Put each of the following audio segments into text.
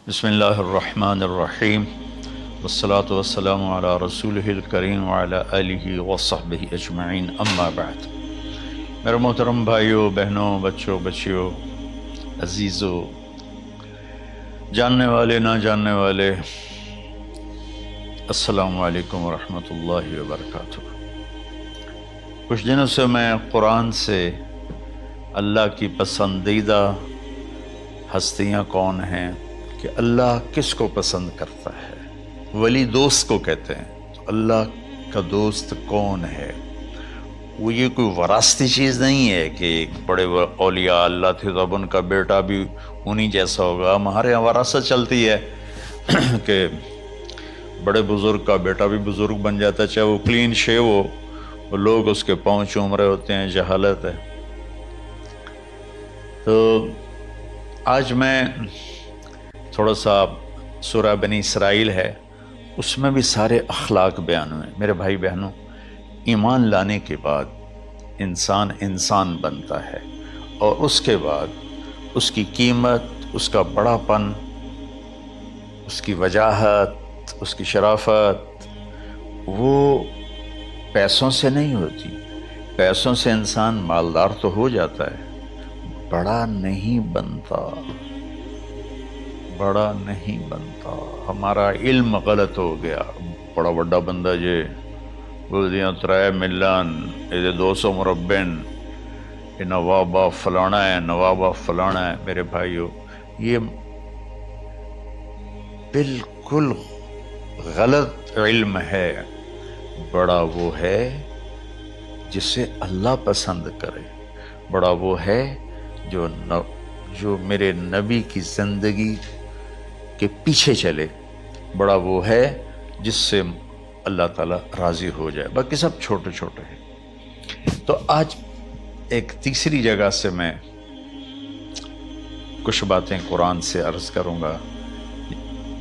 بسم اللہ الرحمن الرحیم والصلاة والسلام علی رسولہ الکریم وعلی آلہ وصحبہ اجمعین، اما بعد۔ میرے محترم بھائیوں، بہنوں، بچوں، بچیوں، عزیزوں، جاننے والے، نہ جاننے والے، السلام علیکم ورحمۃ اللہ وبرکاتہ۔ کچھ دنوں سے میں قرآن سے اللہ کی پسندیدہ ہستیاں کون ہیں، کہ اللہ کس کو پسند کرتا ہے، ولی دوست کو کہتے ہیں۔ تو اللہ کا دوست کون ہے؟ وہ یہ کوئی وراثتی چیز نہیں ہے کہ ایک بڑے اولیاء اللہ تھے تو اب ان کا بیٹا بھی انہی جیسا ہوگا۔ ہمارے یہاں وراثت چلتی ہے کہ بڑے بزرگ کا بیٹا بھی بزرگ بن جاتا ہے، چاہے وہ کلین شیو ہو، وہ لوگ اس کے پاؤں چوم رہے ہوتے ہیں، جہالت ہے۔ تو آج میں تھوڑا سا سورہ بنی اسرائیل ہے، اس میں بھی سارے اخلاق بیان ہوئے۔ میرے بھائی بہنوں، ایمان لانے کے بعد انسان بنتا ہے، اور اس کے بعد اس کی قیمت، اس کا بڑا پن، اس کی وجاہت، اس کی شرافت وہ پیسوں سے نہیں ہوتی۔ پیسوں سے انسان مالدار تو ہو جاتا ہے، بڑا نہیں بنتا، بڑا نہیں بنتا۔ ہمارا علم غلط ہو گیا۔ بڑا بڑا بندہ جے بولدیاں 3 ملن یہ 200 مربن، یہ نوابہ فلانا ہے، نوابہ فلانا ہے۔ میرے بھائیو، یہ بالکل غلط علم ہے۔ بڑا وہ ہے جسے اللہ پسند کرے، بڑا وہ ہے جو میرے نبی کی زندگی کے پیچھے چلے، بڑا وہ ہے جس سے اللہ تعالیٰ راضی ہو جائے، باقی سب چھوٹے چھوٹے ہیں۔ تو آج ایک تیسری جگہ سے میں کچھ باتیں قرآن سے عرض کروں گا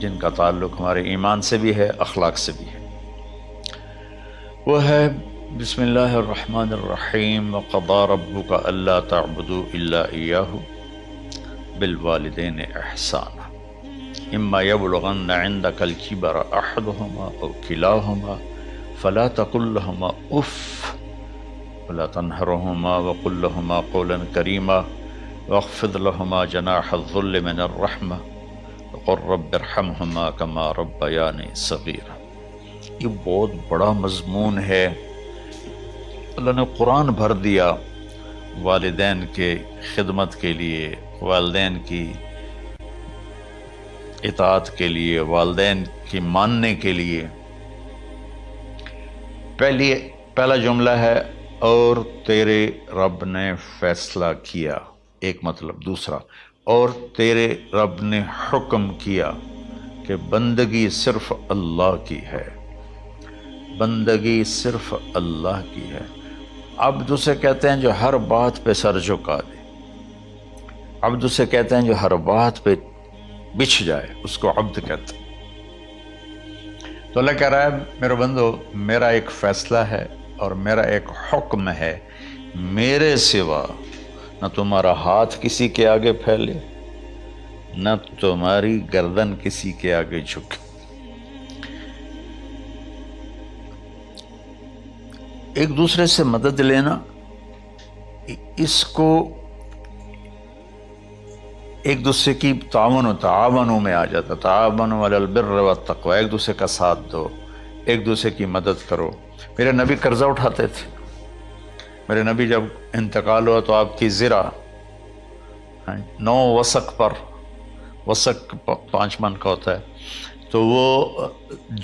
جن کا تعلق ہمارے ایمان سے بھی ہے، اخلاق سے بھی ہے۔ وہ ہے بسم اللہ الرحمن الرحیم، وَقَضَىٰ رَبُّكَ أَلَّا تَعْبُدُوا إِلَّا إِيَّاهُ بِالْوَالِدَيْنِ إِحْسَانًا إِمَّا يَبْلُغَنَّ عِندَكَ الْكِبَرَ أَحَدُهُمَا أَوْ كِلَاهُمَا فَلَا تَقُل لَّهُمَا أُفٍّ وَلَا تَنْهَرْهُمَا وَقُل لَّهُمَا قَوْلًا كَرِيمًا وَاخْفِضْ لَهُمَا جَنَاحَ الذُّلِّ مِنَ الرَّحْمَةِ وَقُل رَّبِّ ارْحَمْهُمَا كَمَا رَبَّيَانِي صَغِيرًا۔ یہ بہت بڑا مضمون ہے۔ اللہ نے قرآن بھر دیا والدین کے خدمت کے لیے، والدین کی اطاعت کے لیے، والدین کی ماننے کے لیے۔ پہلا جملہ ہے اور تیرے رب نے فیصلہ کیا، ایک مطلب۔ دوسرا، اور تیرے رب نے حکم کیا کہ بندگی صرف اللہ کی ہے، بندگی صرف اللہ کی ہے۔ عبد اسے کہتے ہیں جو ہر بات پہ سر جھکا دے، عبد اسے کہتے ہیں جو ہر بات پہ بچھ جائے، اس کو عبد کہتے ہیں۔ تو اللہ کہہ رہا ہے میرے بندو، میرا ایک فیصلہ ہے اور میرا ایک حکم ہے، میرے سوا نہ تمہارا ہاتھ کسی کے آگے پھیلے، نہ تمہاری گردن کسی کے آگے جھکے۔ ایک دوسرے سے مدد لینا، اس کو ایک دوسرے کی تعاونوں میں آ جاتا، تعاونوا علی البر والتقوی، ایک دوسرے کا ساتھ دو، ایک دوسرے کی مدد کرو۔ میرے نبی قرضہ اٹھاتے تھے۔ میرے نبی جب انتقال ہوا تو آپ کی زرہ 9 وسق پر، وسق 5 من کا ہوتا ہے، تو وہ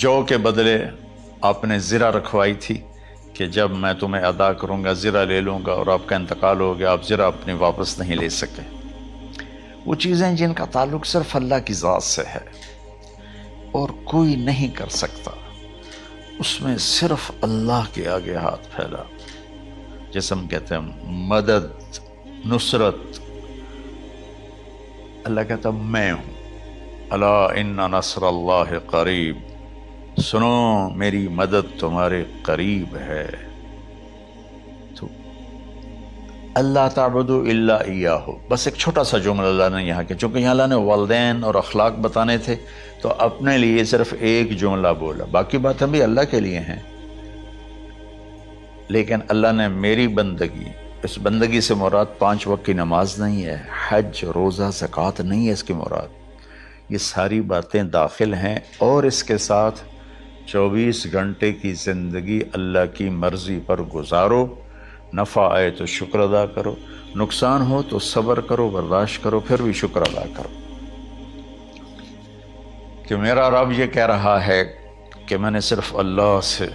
جو کے بدلے آپ نے زرہ رکھوائی تھی کہ جب میں تمہیں ادا کروں گا زرہ لے لوں گا، اور آپ کا انتقال ہو گیا، آپ زرہ اپنی واپس نہیں لے سکے۔ وہ چیزیں جن کا تعلق صرف اللہ کی ذات سے ہے اور کوئی نہیں کر سکتا، اس میں صرف اللہ کے آگے ہاتھ پھیلا، جیسے ہم کہتے ہیں مدد، نصرت۔ اللہ کہتا میں ہوں، الا ان نصر اللہ قریب، سنو میری مدد تمہارے قریب ہے۔ تو اللہ تعبدوا الا ایاہ، بس ایک چھوٹا سا جملہ اللہ نے یہاں کے، چونکہ یہاں اللہ نے والدین اور اخلاق بتانے تھے تو اپنے لیے صرف ایک جملہ بولا، باقی باتیں بھی اللہ کے لیے ہیں، لیکن اللہ نے میری بندگی، اس بندگی سے مراد 5 وقت کی نماز نہیں ہے، حج، روزہ، زکوٰۃ نہیں ہے اس کی مراد، یہ ساری باتیں داخل ہیں، اور اس کے ساتھ 24 گھنٹے کی زندگی اللہ کی مرضی پر گزارو، نفع آئے تو شکر ادا کرو، نقصان ہو تو صبر کرو، برداشت کرو، پھر بھی شکر ادا کرو کہ میرا رب یہ کہہ رہا ہے کہ میں نے صرف اللہ سے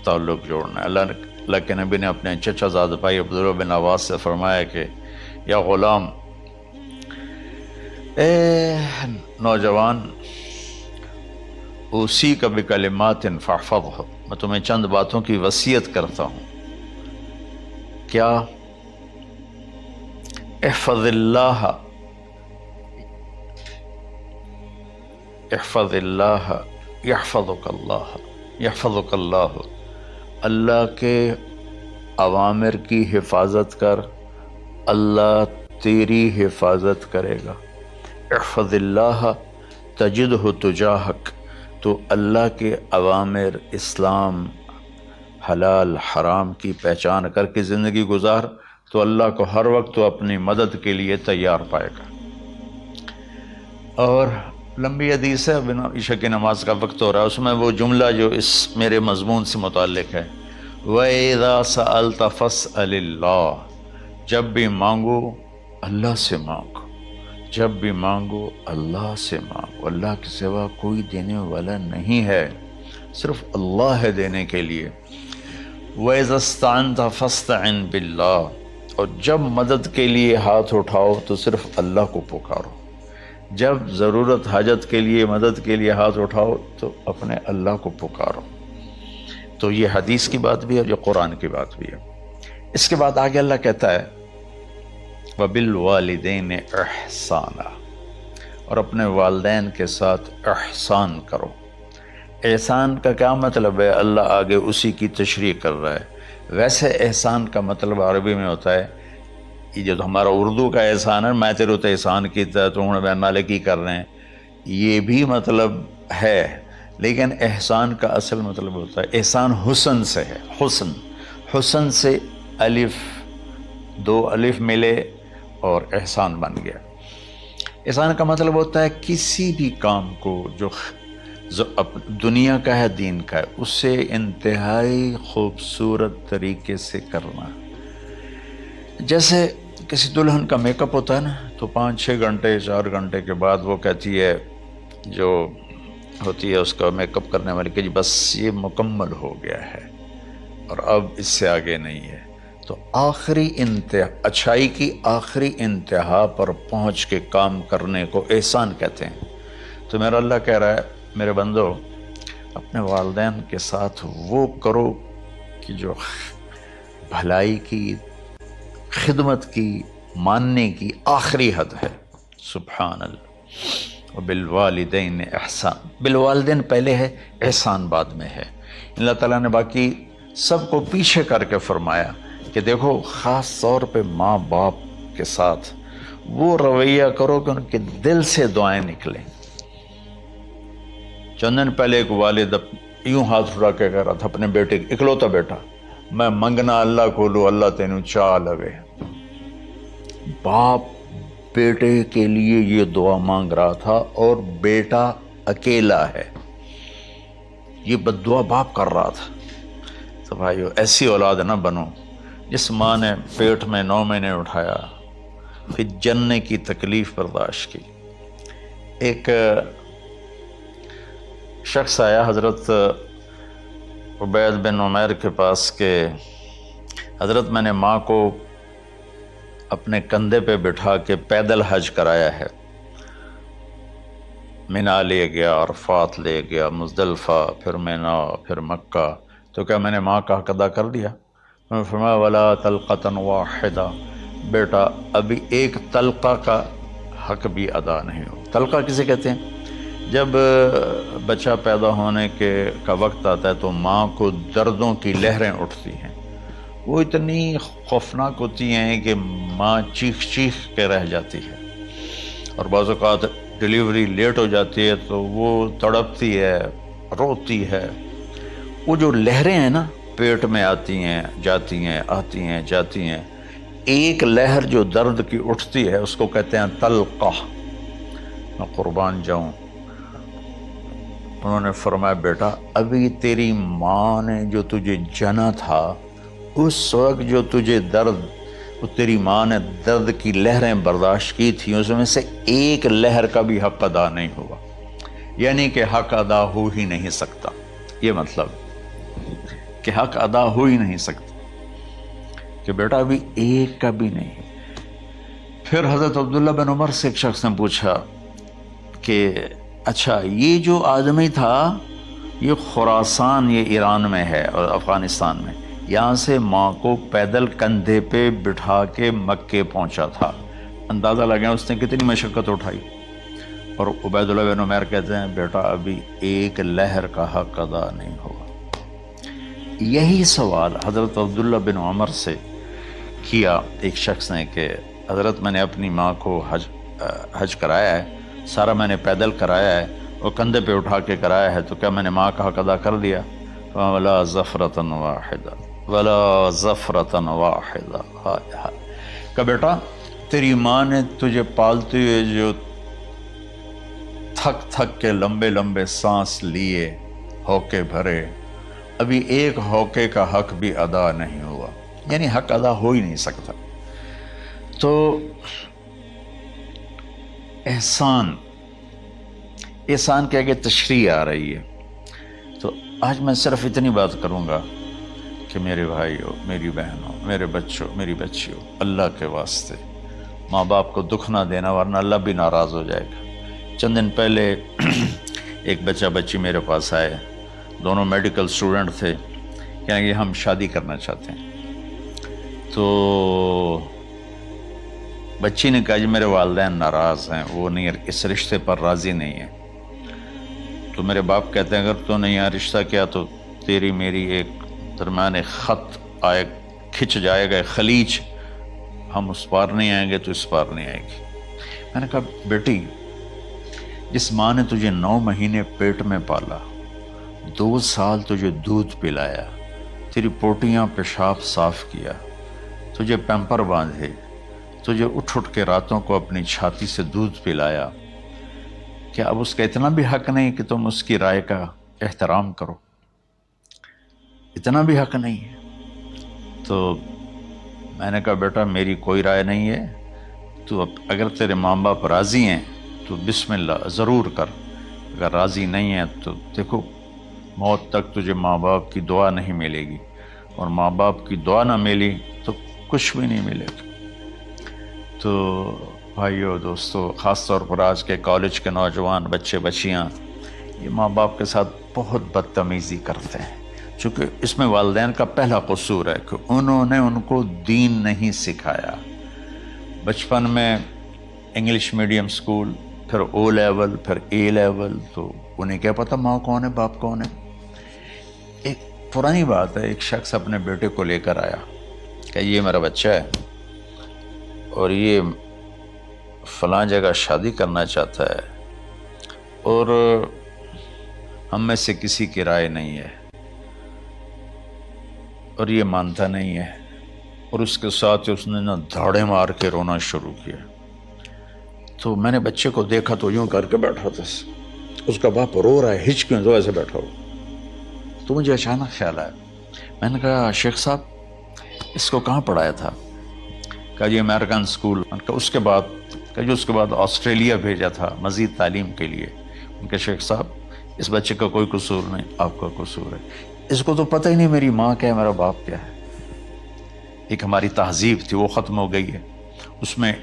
تعلق جوڑنا ہے۔ اللہ کے نبی نے اپنے چچا زاد بھائی عبداللہ بن عباس سے فرمایا کہ یا غلام، اے نوجوان، اسی کا بکلمات فاحفظہ، میں تمہیں چند باتوں کی وصیت کرتا ہوں، کیا؟ احفظ اللہ، احفظ اللہ یحفظک اللہ، یحفظک اللہ، اللہ کے اوامر کی حفاظت کر، اللہ تیری حفاظت کرے گا۔ احفظ اللہ تجدہ تجاہک، تو اللہ کے اوامر، اسلام، حلال حرام کی پہچان کر کے زندگی گزار تو اللہ کو ہر وقت تو اپنی مدد کے لیے تیار پائے گا۔ اور لمبی حدیث ہے، عشاء کی نماز کا وقت ہو رہا ہے، اس میں وہ جملہ جو اس میرے مضمون سے متعلق ہے، وَإِذَا سَأَلْتَ فَاسْأَلِ اللَّهِ، جب بھی مانگو اللہ سے مانگو، جب بھی مانگو اللہ سے مانگو، اللہ کے سوا کوئی دینے والا نہیں ہے، صرف اللہ ہے دینے کے لیے۔ وَإِذَا اسْتَعَنْتَ فَاسْتَعِنْ بِاللَّهِ، اور جب مدد کے لیے ہاتھ اٹھاؤ تو صرف اللہ کو پکارو، جب ضرورت حاجت کے لیے، مدد کے لیے ہاتھ اٹھاؤ تو اپنے اللہ کو پکارو۔ تو یہ حدیث کی بات بھی ہے، جو قرآن کی بات بھی ہے۔ اس کے بعد آگے اللہ کہتا ہے وَبِالْوَالِدَيْنِ إِحْسَانًا، اور اپنے والدین کے ساتھ احسان کرو۔ احسان کا کیا مطلب ہے؟ اللہ آگے اسی کی تشریح کر رہا ہے۔ ویسے احسان کا مطلب عربی میں ہوتا ہے، یہ جو ہمارا اردو کا احسان ہے، میں تیرے تو احسان کیتا تو ہوں میں نالے کی کر رہے ہیں، یہ بھی مطلب ہے، لیکن احسان کا اصل مطلب ہوتا ہے، احسان حسن سے ہے، حسن، حسن سے الف، 2 الف ملے اور احسان بن گیا۔ احسان کا مطلب ہوتا ہے کسی بھی کام کو جو دنیا کا ہے، دین کا ہے، اسے انتہائی خوبصورت طریقے سے کرنا۔ جیسے کسی دلہن کا میک اپ ہوتا ہے نا، تو 5-6 گھنٹے 4 گھنٹے کے بعد وہ کہتی ہے، جو ہوتی ہے اس کا میک اپ کرنے والی، کہ جی بس یہ مکمل ہو گیا ہے اور اب اس سے آگے نہیں ہے۔ تو آخری اچھائی کی آخری انتہا پر پہنچ کے کام کرنے کو احسان کہتے ہیں۔ تو میرا اللہ کہہ رہا ہے، میرے بندو، اپنے والدین کے ساتھ وہ کرو کہ جو بھلائی کی، خدمت کی، ماننے کی آخری حد ہے۔ سبحان اللہ۔ وبالوالدین احسان، بالوالدین پہلے ہے، احسان بعد میں ہے۔ اللہ تعالیٰ نے باقی سب کو پیچھے کر کے فرمایا کہ دیکھو، خاص طور پہ ماں باپ کے ساتھ وہ رویہ کرو کہ ان کے دل سے دعائیں نکلیں۔ چند دن پہلے ایک والد یوں ہاتھ اٹھا کے کہہ رہا تھا اپنے بیٹے، اکلوتا بیٹا، میں منگنا اللہ کو لو، اللہ تینوں چاہ لگے۔ باپ بیٹے کے لیے یہ دعا مانگ رہا تھا، اور بیٹا اکیلا ہے، یہ بد دعا باپ کر رہا تھا۔ تو بھائیو، ایسی اولاد نہ بنو جس ماں نے پیٹ میں 9 مہینے اٹھایا، پھر جننے کی تکلیف برداشت کی۔ ایک شخص آیا حضرت عبید بن عمیر کے پاس کہ حضرت، میں نے ماں کو اپنے کندھے پہ بٹھا کے پیدل حج کرایا ہے، مینا لے گیا، عرفات لے گیا، مزدلفہ، پھر مینا، پھر مکہ، تو کیا میں نے ماں کا حق ادا کر دیا؟ میں نے فرمایا ولا تلقۃ واحدہ، بیٹا ابھی ایک تلقہ کا حق بھی ادا نہیں ہو۔ تلقہ کسے کہتے ہیں؟ جب بچہ پیدا ہونے کا وقت آتا ہے تو ماں کو دردوں کی لہریں اٹھتی ہیں، وہ اتنی خوفناک ہوتی ہیں کہ ماں چیخ چیخ کے رہ جاتی ہے، اور بعض اوقات ڈیلیوری لیٹ ہو جاتی ہے تو وہ تڑپتی ہے، روتی ہے۔ وہ جو لہریں ہیں نا، پیٹ میں آتی ہیں جاتی ہیں، آتی ہیں جاتی ہیں، ایک لہر جو درد کی اٹھتی ہے اس کو کہتے ہیں طلقہ۔ میں قربان جاؤں، انہوں نے فرمایا بیٹا ابھی تیری ماں نے جو تجھے جنا تھا اس وقت جو تجھے درد، وہ تیری ماں نے درد کی لہریں برداشت کی تھی، اس میں سے ایک لہر کا بھی حق ادا نہیں ہوا، یعنی کہ حق ادا ہو ہی نہیں سکتا۔ یہ مطلب کہ حق ادا ہو ہی نہیں سکتا، کہ بیٹا ابھی ایک کا بھی نہیں۔ پھر حضرت عبداللہ بن عمر سے ایک شخص نے پوچھا کہ اچھا یہ جو آدمی تھا یہ خراسان، یہ ایران میں ہے اور افغانستان میں، یہاں سے ماں کو پیدل کندھے پہ بٹھا کے مکے پہنچا تھا، اندازہ لگا اس نے کتنی مشقت اٹھائی۔ اور عبید اللہ بن عمر کہتے ہیں بیٹا ابھی ایک لہر کا حق ادا نہیں ہوا۔ یہی سوال حضرت عبداللہ بن عمر سے کیا ایک شخص نے کہ حضرت میں نے اپنی ماں کو حج کرایا ہے، سارا میں نے پیدل کرایا ہے اور کندھے پہ اٹھا کے کرایا ہے، تو کیا میں نے ماں کا حق ادا کر دیا؟ وَلَا زَفْرَةً وَاحِدًا وَلَا زَفْرَةً وَاحِدًا۔ کہ بیٹا تیری ماں نے تجھے پالتے ہوئے جو تھک تھک کے لمبے لمبے سانس لیے، ہوکے بھرے، ابھی ایک ہوکے کا حق بھی ادا نہیں ہوا، یعنی حق ادا ہو ہی نہیں سکتا۔ تو احسان کے آگے تشریح آ رہی ہے۔ تو آج میں صرف اتنی بات کروں گا کہ میرے بھائیوں، میری بہنوں، میرے بچوں، میری بچیوں، اللہ کے واسطے ماں باپ کو دکھ نہ دینا، ورنہ اللہ بھی ناراض ہو جائے گا۔ چند دن پہلے ایک بچہ بچی میرے پاس آئے، دونوں میڈیکل اسٹوڈنٹ تھے، کہیں کہ ہم شادی کرنا چاہتے ہیں۔ تو بچی نے کہا جی میرے والدین ناراض ہیں، وہ نہیں، اس رشتے پر راضی نہیں ہیں۔ تو میرے باپ کہتے ہیں اگر تو نے یہاں رشتہ کیا تو تیری میری ایک درمیان خط آئے، کھچ جائے گا خلیج، ہم اس پار نہیں آئیں گے تو اس پار نہیں آئے گی۔ میں نے کہا بیٹی جس ماں نے تجھے 9 مہینے پیٹ میں پالا، 2 سال تجھے دودھ پلایا، تیری پوٹیاں پیشاب صاف کیا، تجھے پیمپر باندھے، تجھے اٹھ اٹھ کے راتوں کو اپنی چھاتی سے دودھ پلایا، کیا اب اس کا اتنا بھی حق نہیں کہ تم اس کی رائے کا احترام کرو؟ اتنا بھی حق نہیں ہے؟ تو میں نے کہا بیٹا میری کوئی رائے نہیں ہے، تو اگر تیرے ماں باپ راضی ہیں تو بسم اللہ ضرور کر، اگر راضی نہیں ہیں تو دیکھو موت تک تجھے ماں باپ کی دعا نہیں ملے گی، اور ماں باپ کی دعا نہ ملی تو کچھ بھی نہیں ملے گا۔ تو بھائیو دوستو، خاص طور پر آج کے کالج کے نوجوان بچے بچیاں یہ ماں باپ کے ساتھ بہت بدتمیزی کرتے ہیں، چونکہ اس میں والدین کا پہلا قصور ہے کہ انہوں نے ان کو دین نہیں سکھایا۔ بچپن میں انگلش میڈیم سکول، پھر او لیول، پھر اے لیول، تو انہیں کیا پتہ ماں کون ہے باپ کون ہے۔ ایک پرانی بات ہے، ایک شخص اپنے بیٹے کو لے کر آیا کہ یہ میرا بچہ ہے اور یہ فلاں جگہ شادی کرنا چاہتا ہے، اور ہم میں سے کسی کی رائے نہیں ہے، اور یہ مانتا نہیں ہے، اور اس کے ساتھ اس نے نا دھاڑے مار کے رونا شروع کیا۔ تو میں نے بچے کو دیکھا تو یوں کر کے بیٹھا تھا، اس کا باپ رو رہا ہے، ہچ کیوں تو ایسے بیٹھا ہو۔ تو مجھے اچانک خیال آیا، میں نے کہا شیخ صاحب اس کو کہاں پڑھایا تھا؟ کہا جی امریکن سکول۔ اس کے بعد آسٹریلیا بھیجا تھا مزید تعلیم کے لیے۔ ان کے شیخ صاحب اس بچے کا کوئی قصور نہیں، آپ کا قصور ہے، اس کو تو پتہ ہی نہیں میری ماں کیا ہے، میرا باپ کیا ہے۔ ایک ہماری تہذیب تھی وہ ختم ہو گئی ہے، اس میں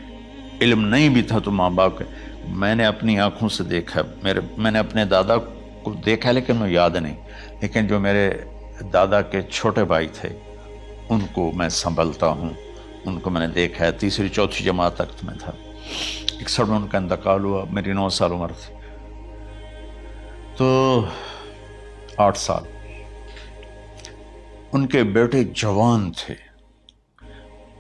علم نہیں بھی تھا تو ماں باپ کے۔ میں نے اپنی آنکھوں سے دیکھا، میں نے اپنے دادا کو دیکھا لیکن مجھے یاد نہیں، لیکن جو میرے دادا کے چھوٹے بھائی تھے ان کو میں سنبھلتا ہوں، ان کو میں نے دیکھا ہے، 3ری 4تھی جماعت تک میں تھا۔ 61 میں ان کا انتقال ہوا، میری 9 سال عمر تھی، تو 8 سال۔ ان کے بیٹے جوان تھے،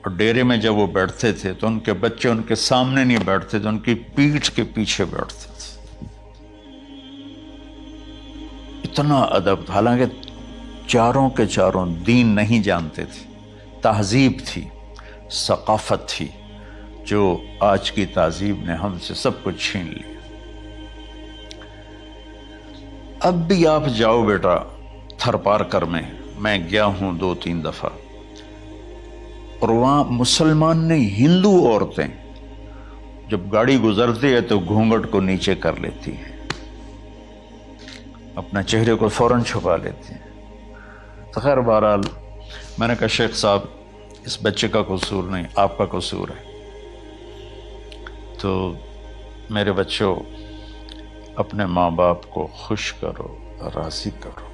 اور ڈیرے میں جب وہ بیٹھتے تھے تو ان کے بچے ان کے سامنے نہیں بیٹھتے تھے، ان کی پیٹھ کے پیچھے بیٹھتے تھے۔ اتنا ادب، حالانکہ چاروں کے چاروں دین نہیں جانتے تھے، تہذیب تھی، ثقافت تھی، جو آج کی تہذیب نے ہم سے سب کچھ چھین لیا۔ اب بھی آپ جاؤ بیٹا تھر پارکر میں گیا ہوں 2-3 دفعہ، اور وہاں مسلمان نہیں، ہندو عورتیں جب گاڑی گزرتی ہے تو گھونگھٹ کو نیچے کر لیتی ہیں، اپنا چہرے کو فوراً چھپا لیتی ہیں۔ تو خیر بہرحال میں نے کہا شیخ صاحب اس بچے کا قصور نہیں، آپ کا قصور ہے۔ تو میرے بچوں، اپنے ماں باپ کو خوش کرو، راضی کرو،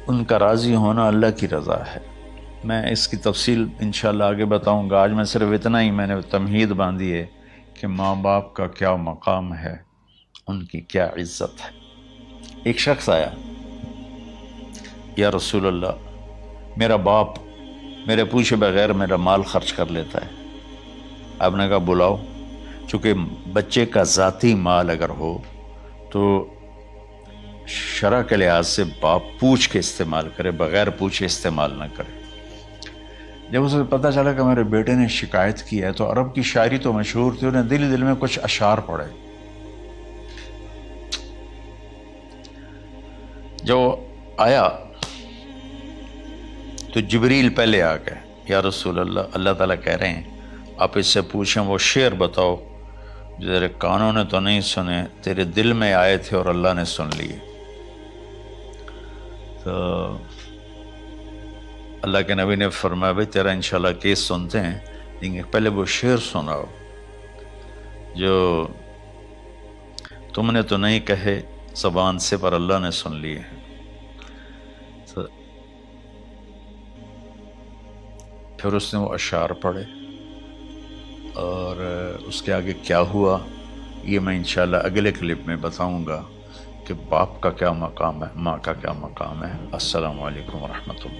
ان کا راضی ہونا اللہ کی رضا ہے۔ میں اس کی تفصیل انشاءاللہ آگے بتاؤں گا، آج میں صرف اتنا ہی میں نے تمہید باندھی ہے کہ ماں باپ کا کیا مقام ہے، ان کی کیا عزت ہے۔ ایک شخص آیا، یا رسول اللہ میرا باپ میرے پوچھے بغیر میرا مال خرچ کر لیتا ہے۔ آپ نے کہا بلاؤ، چونکہ بچے کا ذاتی مال اگر ہو تو شرع کے لحاظ سے باپ پوچھ کے استعمال کرے، بغیر پوچھے استعمال نہ کرے۔ جب اسے پتہ چلا کہ میرے بیٹے نے شکایت کی ہے، تو عرب کی شاعری تو مشہور تھی، انہیں دل میں کچھ اشعار پڑھے۔ جو آیا تو جبریل پہلے آ گئے، یا رسول اللہ، اللہ تعالیٰ کہہ رہے ہیں آپ اس سے پوچھیں وہ شعر بتاؤ جو تیرے کانوں نے تو نہیں سنے، تیرے دل میں آئے تھے اور اللہ نے سن لیے۔ تو اللہ کے نبی نے فرمایا بھائی تیرا انشاءاللہ کیس سنتے ہیں، لیکن پہلے وہ شعر سناؤ جو تم نے تو نہیں کہے زبان سے پر اللہ نے سن لیے۔ تو پھر اس نے وہ اشعار پڑھے، اور اس کے آگے کیا ہوا یہ میں انشاءاللہ اگلے کلپ میں بتاؤں گا کہ باپ کا کیا مقام ہے، ماں کا کیا مقام ہے۔ السلام علیکم ورحمۃ اللہ۔